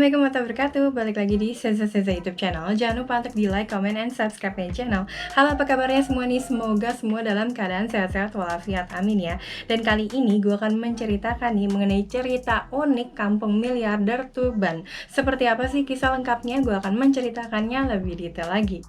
Assalamualaikum warahmatullahi wabarakatuh. Balik lagi di Seza YouTube channel. Jangan lupa untuk di like, comment, and subscribe ya channel. Halo, apa kabarnya semua nih? Semoga semua dalam keadaan sehat-sehat walafiat. Amin ya. Dan kali ini gue akan menceritakan nih mengenai cerita unik kampung miliarder Tuban. Seperti apa sih kisah lengkapnya? Gue akan menceritakannya lebih detail lagi.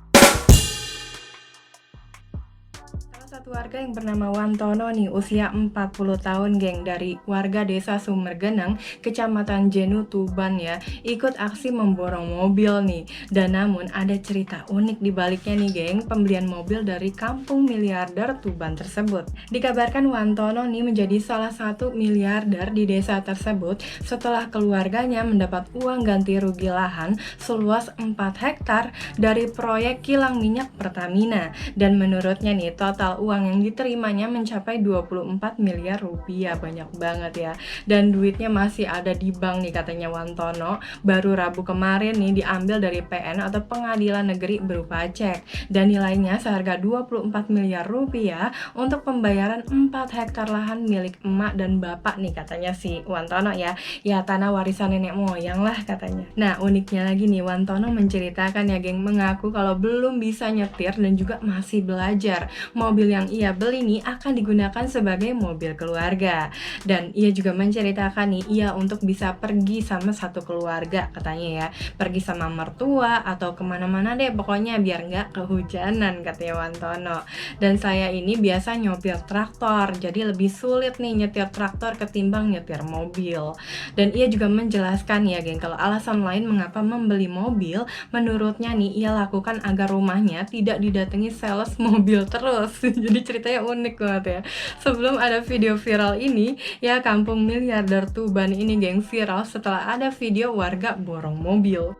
Satu warga yang bernama Wantono nih, usia 40 tahun geng, dari warga desa Sumbergenang, kecamatan Jenu, Tuban ya, ikut aksi memborong mobil nih. Dan namun ada cerita unik di baliknya nih geng, pembelian mobil dari kampung miliarder Tuban tersebut. Dikabarkan Wantono nih menjadi salah satu miliarder di desa tersebut setelah keluarganya mendapat uang ganti rugi lahan seluas 4 hektar dari proyek kilang minyak Pertamina. Dan menurutnya nih, total uang yang diterimanya mencapai 24 miliar rupiah, banyak banget ya. Dan duitnya masih ada di bank nih katanya Wantono, baru Rabu kemarin nih diambil dari PN atau Pengadilan Negeri berupa cek. Dan nilainya seharga 24 miliar rupiah untuk pembayaran 4 hektar lahan milik emak dan bapak nih katanya si Wantono ya. Ya tanah warisan nenek moyang lah katanya. Nah uniknya lagi nih, Wantono menceritakan ya geng, mengaku kalau belum bisa nyetir dan juga masih belajar. Mobil yang ia beli nih akan digunakan sebagai mobil keluarga. Dan ia juga menceritakan nih, ia untuk bisa pergi sama satu keluarga katanya ya, pergi sama mertua atau kemana-mana deh pokoknya biar nggak kehujanan katanya Wantono. Dan saya ini biasa nyopir traktor, jadi lebih sulit nih nyetir traktor ketimbang nyetir mobil. Dan ia juga menjelaskan ya geng, kalau alasan lain mengapa membeli mobil, menurutnya nih ia lakukan agar rumahnya tidak didatangi sales mobil terus. Jadi ceritanya unik banget ya. Sebelum ada video viral ini ya, kampung miliarder Tuban ini geng viral setelah ada video warga borong mobil.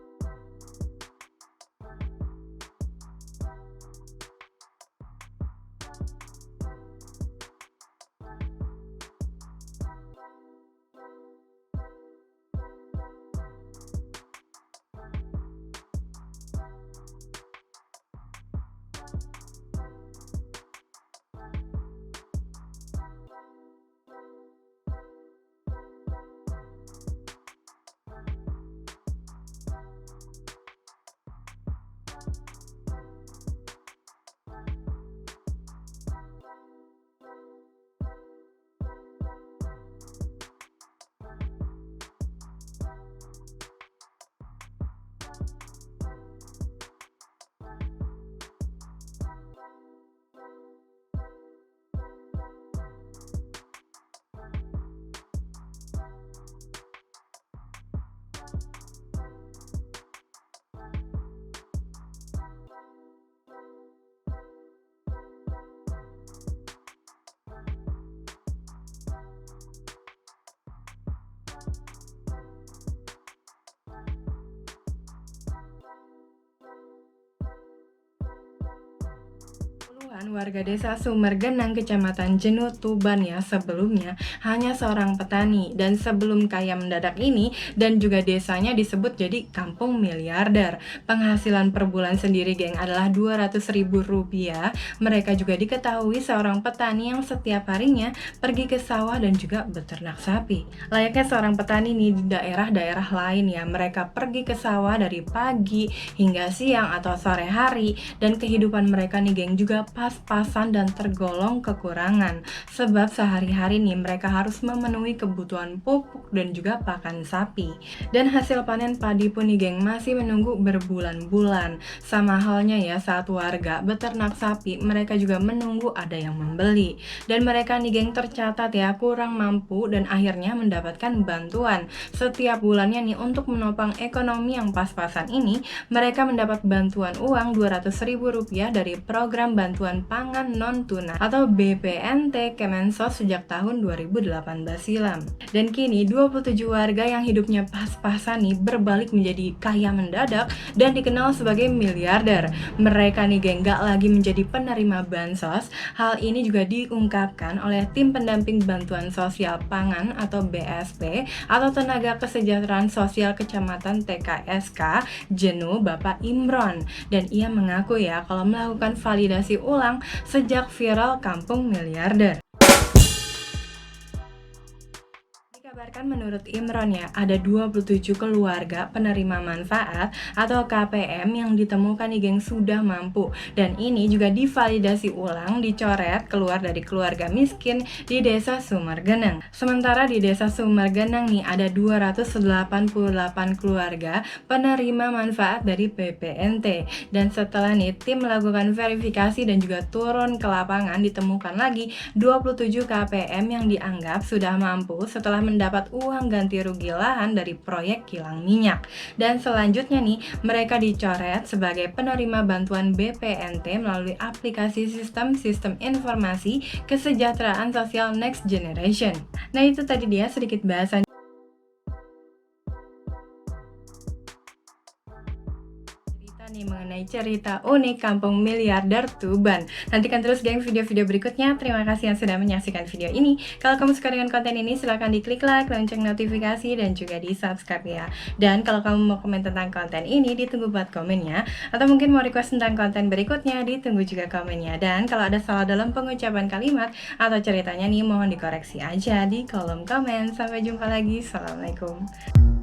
Warga desa Sumbergenang, kecamatan Jenu, Tuban ya, sebelumnya hanya seorang petani, dan sebelum kaya mendadak ini dan juga desanya disebut jadi kampung miliarder. Penghasilan per bulan sendiri geng adalah 200.000 rupiah. Mereka juga diketahui seorang petani yang setiap harinya pergi ke sawah dan juga beternak sapi. Layaknya seorang petani nih di daerah-daerah lain ya, mereka pergi ke sawah dari pagi hingga siang atau sore hari, dan kehidupan mereka nih geng juga pas-pasan dan tergolong kekurangan, sebab sehari-hari nih mereka harus memenuhi kebutuhan pupuk dan juga pakan sapi. Dan hasil panen padi pun nih geng masih menunggu berbulan-bulan. Sama halnya ya saat warga beternak sapi, mereka juga menunggu ada yang membeli. Dan mereka nih geng tercatat ya kurang mampu dan akhirnya mendapatkan bantuan. Setiap bulannya nih untuk menopang ekonomi yang pas-pasan ini, mereka mendapat bantuan uang 200.000 rupiah dari program bantuan pangan non-tunai atau BPNT Kemensos sejak tahun 2018 silam. Dan kini 27 warga yang hidupnya pas-pasan nih berbalik menjadi kaya mendadak dan dikenal sebagai miliarder. Mereka nih geng gak lagi menjadi penerima bansos. Hal ini juga diungkapkan oleh tim pendamping bantuan sosial pangan atau BSP atau tenaga kesejahteraan sosial kecamatan TKSK Jenu, Bapak Imron. Dan ia mengaku ya kalau melakukan validasi ulang sejak viral kampung miliarder. Dikabarkan menurut Imron ya, ada 27 keluarga penerima manfaat atau KPM yang ditemukan nih geng sudah mampu. Dan ini juga divalidasi ulang, dicoret keluar dari keluarga miskin di desa Sumergeneng. Sementara di desa Sumergeneng nih ada 288 keluarga penerima manfaat dari PPNT. Dan setelah nih tim melakukan verifikasi dan juga turun ke lapangan, ditemukan lagi 27 KPM yang dianggap sudah mampu setelah mendapat uang ganti rugi lahan dari proyek kilang minyak. Dan selanjutnya nih, mereka dicoret sebagai penerima bantuan BPNT melalui aplikasi sistem informasi kesejahteraan sosial Next Generation. Nah, itu tadi dia sedikit bahasan nih mengenai cerita unik kampung miliarder Tuban. Nantikan terus geng video-video berikutnya. Terima kasih yang sudah menyaksikan video ini. Kalau kamu suka dengan konten ini, silahkan diklik like, lonceng notifikasi, dan juga di subscribe ya. Dan kalau kamu mau komen tentang konten ini, ditunggu buat komennya. Atau mungkin mau request tentang konten berikutnya, ditunggu juga komennya. Dan kalau ada salah dalam pengucapan kalimat atau ceritanya nih, mohon dikoreksi aja di kolom komen. Sampai jumpa lagi. Assalamualaikum.